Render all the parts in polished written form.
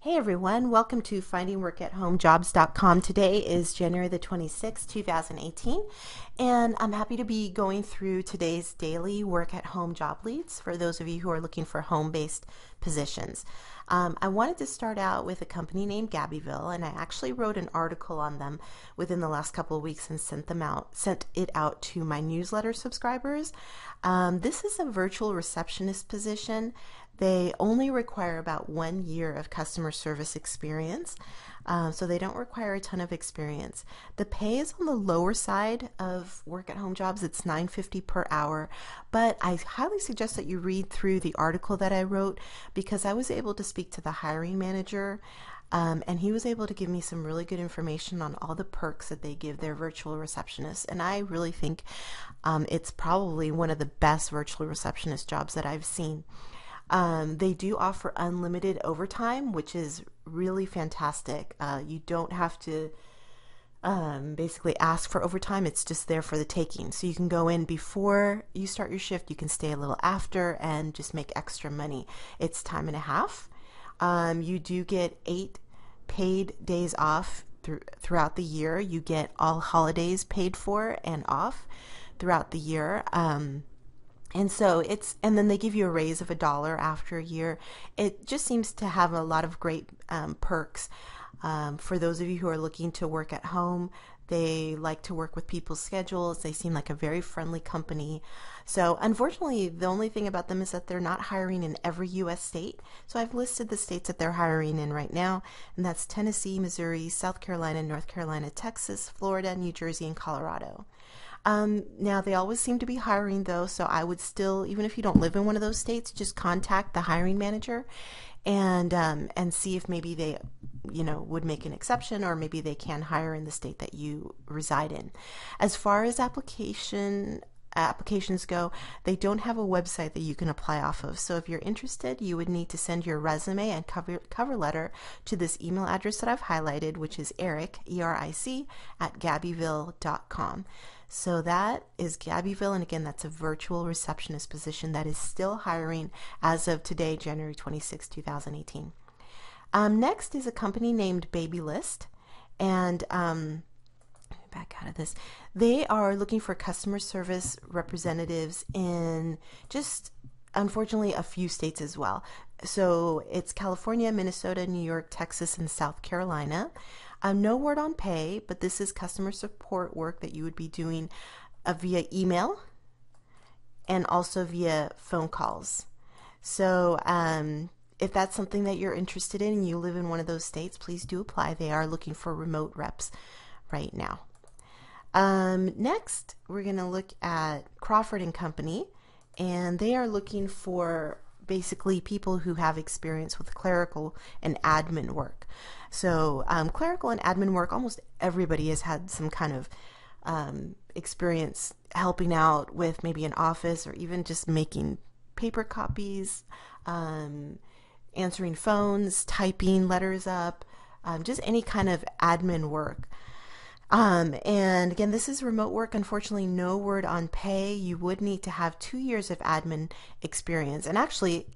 Hey everyone, welcome to findingworkathomejobs.com. Today is January the 26th, 2018, and I'm happy to be going through today's daily work at home job leads for those of you who are looking for home-based positions. I wanted to start out with a company named Gabbyville, and I actually wrote an article on them within the last couple of weeks and sent it out to my newsletter subscribers. This is a virtual receptionist position. They only require about 1 year of customer service experience, so they don't require a ton of experience. The pay is on the lower side of work at home jobs. It's $9.50 per hour, but I highly suggest that you read through the article that I wrote because I was able to speak to the hiring manager. And he was able to give me some really good information on all the perks that they give their virtual receptionists. And I really think it's probably one of the best virtual receptionist jobs that I've seen. They do offer unlimited overtime, which is really fantastic. You don't have to basically ask for overtime. It's just there for the taking. So you can go in before you start your shift. You can stay a little after and just make extra money. It's time and a half. You do get 8 paid days off throughout the year. You get all holidays paid for and off throughout the year. And then they give you a raise of $1 after a year. It just seems to have a lot of great perks. For those of you who are looking to work at home, they like to work with people's schedules. They seem like a very friendly company. So unfortunately, the only thing about them is that they're not hiring in every U.S. state. So I've listed the states that they're hiring in right now, and that's Tennessee, Missouri, South Carolina, North Carolina, Texas, Florida, New Jersey, and Colorado. Now they always seem to be hiring though, so I would still, even if you don't live in one of those states, just contact the hiring manager and see if maybe they, would make an exception, or maybe they can hire in the state that you reside in. As far as applications go, they don't have a website that you can apply off of. So if you're interested, you would need to send your resume and cover letter to this email address that I've highlighted, which is Eric, ERIC, at Gabbyville.com. So that is Gabbyville, and again, that's a virtual receptionist position that is still hiring as of today, January 26, 2018. Next is a company named Babylist, and back out of this. They are looking for customer service representatives in just, unfortunately, a few states as well. So it's California, Minnesota, New York, Texas, and South Carolina. No word on pay, but this is customer support work that you would be doing via email and also via phone calls. So if that's something that you're interested in and you live in one of those states, please do apply. They are looking for remote reps right now. Next, we're going to look at Crawford and Company, and they are looking for basically people who have experience with clerical and admin work. So clerical and admin work, almost everybody has had some kind of experience helping out with maybe an office or even just making paper copies, answering phones, typing letters up, just any kind of admin work. And again, this is remote work. Unfortunately, no word on pay. You would need to have 2 years of admin experience. And actually,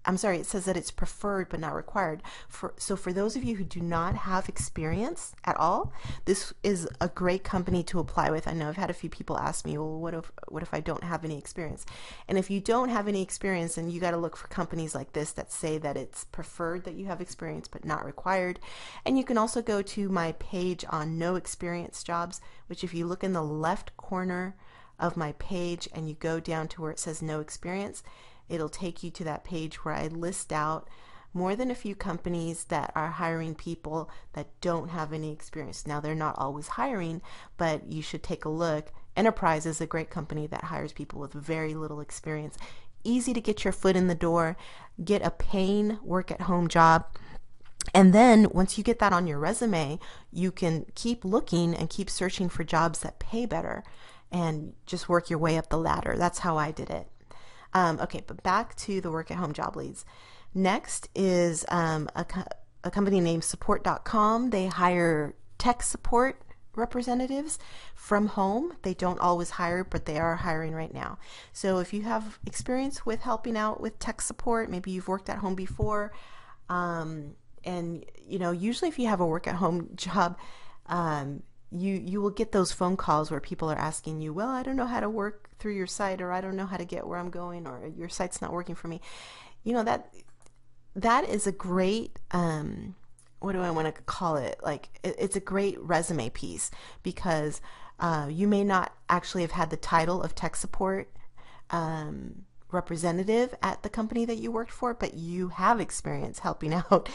I'm sorry, it says that it's preferred but not required. So for those of you who do not have experience at all, this is a great company to apply with. I know I've had a few people ask me, well, what if I don't have any experience? And if you don't have any experience, then you got to look for companies like this that say that it's preferred that you have experience but not required. And you can also go to my page on no experience jobs, which if you look in the left corner of my page and you go down to where it says no experience, it'll take you to that page where I list out more than a few companies that are hiring people that don't have any experience. Now, they're not always hiring, but you should take a look. Enterprise is a great company that hires people with very little experience. Easy to get your foot in the door, get a paying work-at-home job, and then once you get that on your resume, you can keep looking and keep searching for jobs that pay better and just work your way up the ladder. That's how I did it. Okay, but back to the work-at-home job leads. Next is a company named Support.com. They hire tech support representatives from home. They don't always hire, but they are hiring right now. So if you have experience with helping out with tech support, maybe you've worked at home before, and usually if you have a work at home job, you will get those phone calls where people are asking you, well, I don't know how to work through your site, or I don't know how to get where I'm going, or your site's not working for me. That is a great, what do I want to call it? Like, it's a great resume piece, because you may not actually have had the title of tech support representative at the company that you worked for, but you have experience helping out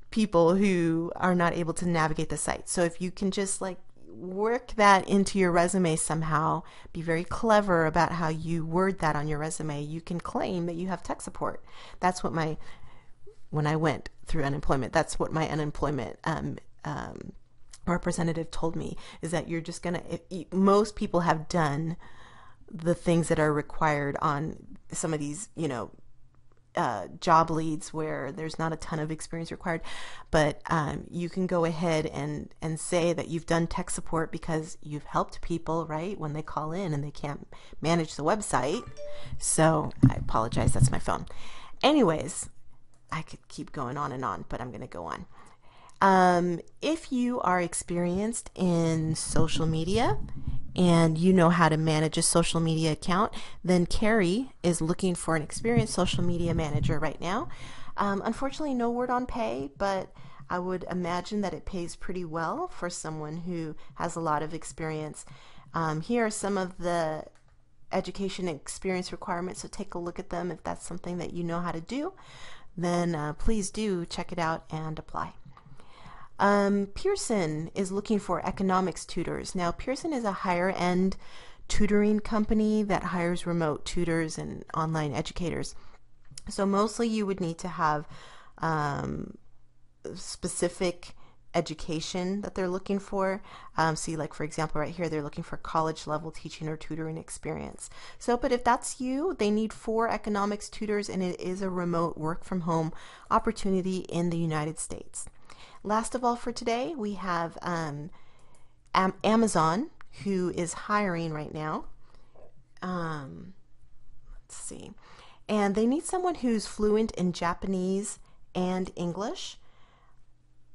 people who are not able to navigate the site. So if you can just like work that into your resume somehow, be very clever about how you word that on your resume, you can claim that you have tech support. That's what when I went through unemployment, that's what my unemployment representative told me, is that you're just gonna, most people have done the things that are required on some of these, job leads where there's not a ton of experience required, but you can go ahead and say that you've done tech support because you've helped people, right, when they call in and they can't manage the website. So I apologize, that's my phone. Anyways, I could keep going on and on, but I'm going to go on. If you are experienced in social media and you know how to manage a social media account, then Carrie is looking for an experienced social media manager right now. Unfortunately, no word on pay, but I would imagine that it pays pretty well for someone who has a lot of experience. Here are some of the education and experience requirements, so take a look at them. If that's something that you know how to do, then please do check it out and apply. Pearson is looking for economics tutors. Now, Pearson is a higher end tutoring company that hires remote tutors and online educators. So mostly you would need to have specific education that they're looking for. See, like for example, right here, they're looking for college level teaching or tutoring experience. So, but if that's you, they need 4 economics tutors, and it is a remote work from home opportunity in the United States. Last of all for today, we have Amazon, who is hiring right now. Let's see. And they need someone who's fluent in Japanese and English.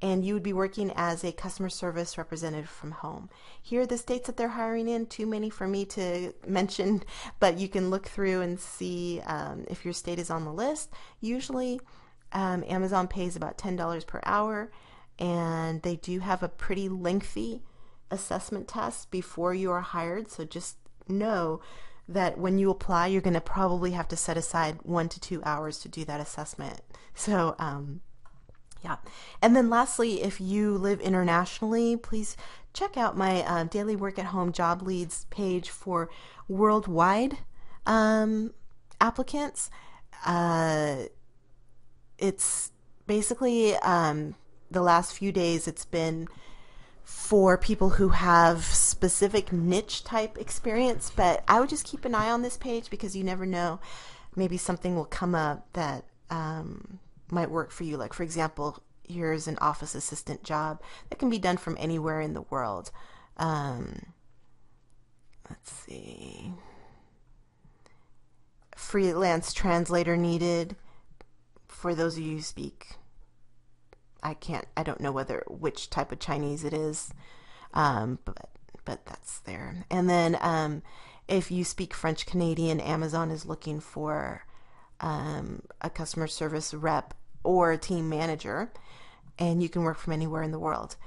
And you would be working as a customer service representative from home. Here are the states that they're hiring in, too many for me to mention, but you can look through and see if your state is on the list. Usually Amazon pays about $10 per hour, and they do have a pretty lengthy assessment test before you are hired. So just know that when you apply, you're going to probably have to set aside 1 to 2 hours to do that assessment. So yeah. And then lastly, if you live internationally, please check out my daily work at home job leads page for worldwide applicants. It's basically the last few days it's been for people who have specific niche type experience, but I would just keep an eye on this page, because you never know, maybe something will come up that might work for you. Like for example, here's an office assistant job that can be done from anywhere in the world. Let's see. Freelance translator needed. For those of you who speak, I don't know which type of Chinese it is, but that's there. And then if you speak French Canadian, Amazon is looking for a customer service rep or a team manager, and you can work from anywhere in the world.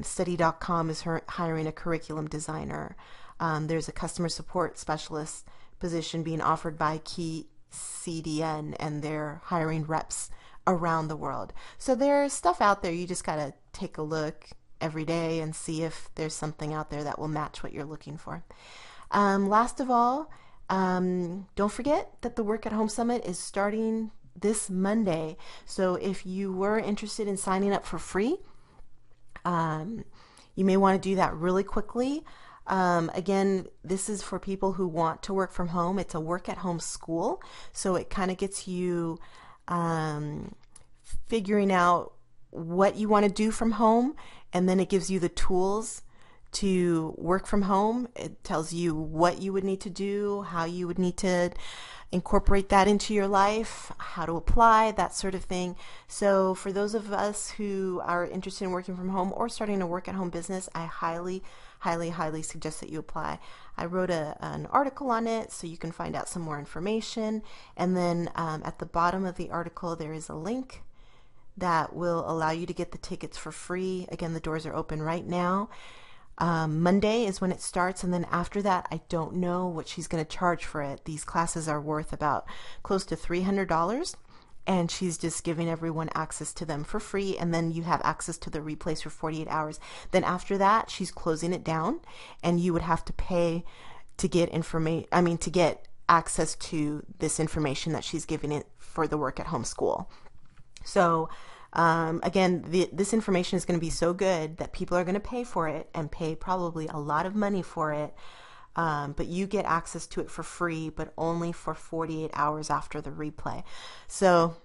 Study.com is hiring a curriculum designer. There's a customer support specialist position being offered by Key CDN, and they're hiring reps around the world. So there's stuff out there. You just got to take a look every day and see if there's something out there that will match what you're looking for. Last of all, don't forget that the Work at Home Summit is starting this Monday. So if you were interested in signing up for free, you may want to do that really quickly. Again, this is for people who want to work from home. It's a work at home school, so it kind of gets you figuring out what you want to do from home, and then it gives you the tools to work from home. It tells you what you would need to do, how you would need to incorporate that into your life, how to apply, that sort of thing. So for those of us who are interested in working from home or starting a work at home business, I highly suggest that you apply. I wrote an article on it so you can find out some more information. And then at the bottom of the article, there is a link that will allow you to get the tickets for free. Again, the doors are open right now. Monday is when it starts, and then after that, I don't know what she's going to charge for it. These classes are worth about close to $300, and she's just giving everyone access to them for free, and then you have access to the replays for 48 hours. Then after that, she's closing it down, and you would have to pay to get to get access to this information that she's giving it for the work at home school. So again, this information is going to be so good that people are going to pay for it and pay probably a lot of money for it. But you get access to it for free, but only for 48 hours after the replay. So,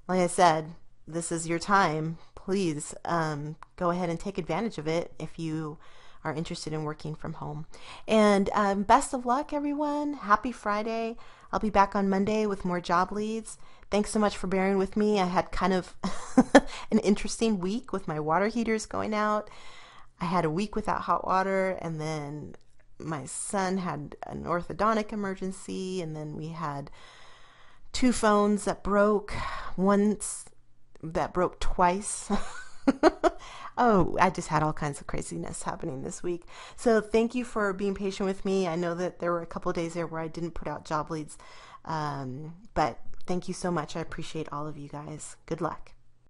like I said, this is your time. Please go ahead and take advantage of it if you are interested in working from home. And best of luck, everyone. Happy Friday. I'll be back on Monday with more job leads. Thanks so much for bearing with me. I had kind of an interesting week with my water heaters going out. I had a week without hot water, and then my son had an orthodontic emergency, and then we had 2 phones that broke. Once that broke twice. Oh, I just had all kinds of craziness happening this week. So thank you for being patient with me. I know that there were a couple of days there where I didn't put out job leads, but thank you so much. I appreciate all of you guys. Good luck.